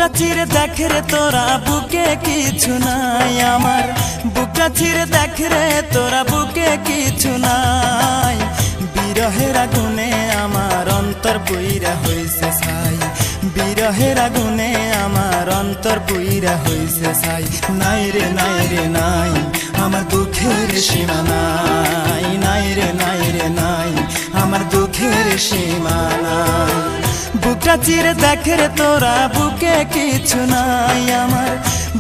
বুকটা চিরে দেখ রে তোরা বুকে কিছু নাই আমার, বুকটা চিরে দেখ রে তোরা বুকে কিছু নাই। বিরহের আগুনে আমার অন্তর পুইরা হইছে ছাই, বিরহের আগুনে আমার অন্তর পুইরা হইছে ছাই। নাই রে নাই রে নাই আমার দুঃখের সীমা নাই, নাই রে নাই রে নাই আমার দুঃখের সীমা নাই। বুকটা চিরে দেখ রে তোরা বুকে কিছু নাই আমার,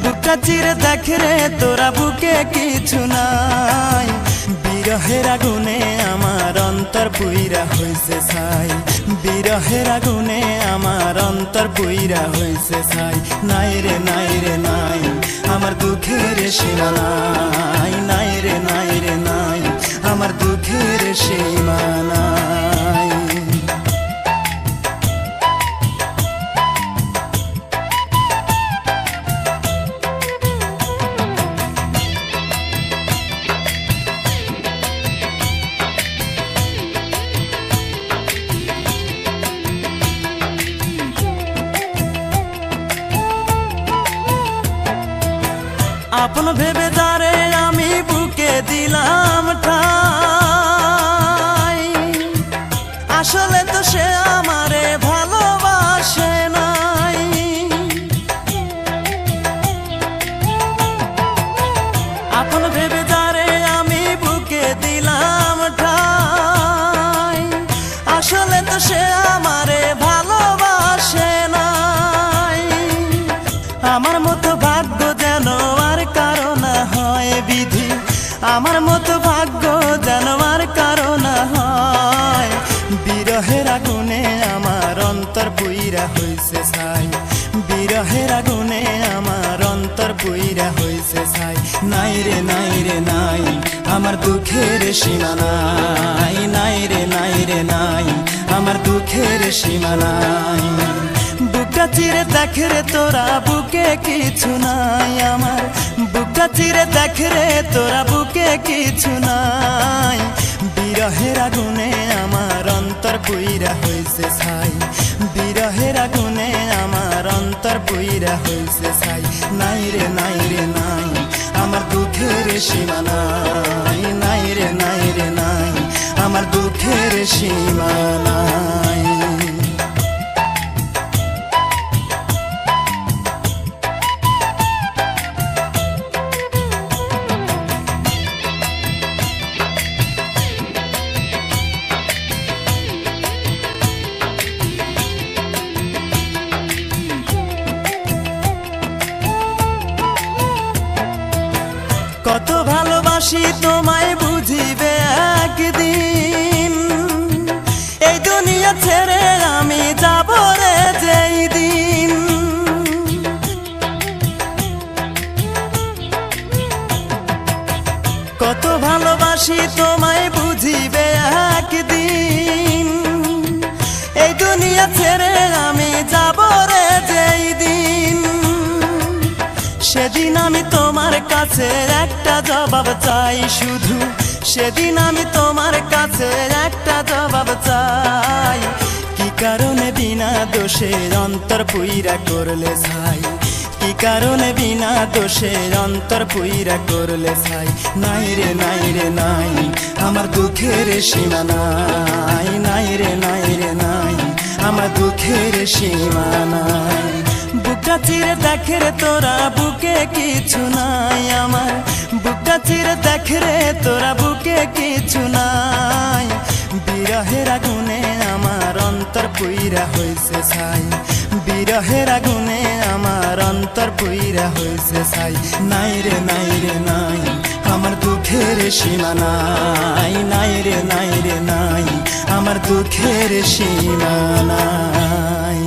বুকটা চিরে দেখ রে তোরা বুকে কিছু নাই। বিরহের আগুনে আমার অন্তর পুইরা হইছে ছাই, বিরহের আগুনে আমার অন্তর পুইরা হইছে ছাই। নাই রে নাই রে নাই আমার দুঃখের সীমা নাই, নাই রে নাই রে নাই আমার দুঃখের সীমা নাই। আপন ভেবে যারে আমি বুকে দিলাম ঠাই, আসলে তো সে আমারে ভালোবাসে নাই। আপন ভেবে যারে আমি বুকে দিলাম ঠাই, আসলে তো সে আমারে ভালোবাসে নাই। আমার মতো ভাগ্য যেন আর কারো না হয় বিধি, আমার মতো ভাগ্য যেন আর কারো না হয়। বিরহের আগুনে আমার অন্তর পুইরা হইছে ছাই, বিরহের আগুনে আমার অন্তর পুইরা হইছে ছাই। নাই রে নাই রে নাই আমার দুঃখের সীমা নাই, নাই রে নাই রে নাই আমার দুঃখের সীমা নাই। বুকটা চিরে দেখ রে তোরা বুকে কিছু নাই আমার, বুকটা চিরে দেখ রে তোরা বুকে কিছু নাই। বিরহের আগুনে আমার অন্তর পুইরা হইছে ছাই, বিরহের আগুনে আমার অন্তর পুইরা হইছে ছাই। নাই রে নাই রে নাই আমার দুঃখের সীমা নাই, নাই রে নাই রে নাই আমার দুঃখের সীমা নাই। কত ভালোবাসি তোমায় বুঝিবে একদিন, এই দুনিয়া ছেড়ে আমি যাব রে যেই দিন। কত ভালোবাসি তোমায় বুঝিবে একদিন, এই দুনিয়া ছেড়ে আমি যাব রে যেই দিন। সেদিন আমি তোমার কাছে একটা জবাব চাই শুধু, সেদিন আমি তোমার কাছে একটা জবাব চাই। কি কারণে বিনা দোষে অন্তর পুইরা করলে ছাই, কি কারণে বিনা দোষে অন্তর পুইরা করলে ছাই। নাই রে নাই রে নাই আমার দুঃখের সীমা নাই, নাই রে নাই রে নাই আমার দুঃখের সীমা নাই। বুকটা চিরে দেখ রে তোরা বুকে কিছু নাই আমার, বুকটা চিরে দেখ রে তোরা বুকে কিছু নাই। বিরহের আগুনে আমার অন্তর পুইরা হইছে ছাই, বিরহের আগুনে আমার অন্তর পুইরা হইছে ছাই। নাই রে নাই রে নাই আমার দুঃখের সীমা নাই, নাই রে নাই রে নাই আমার দুঃখের সীমা নাই।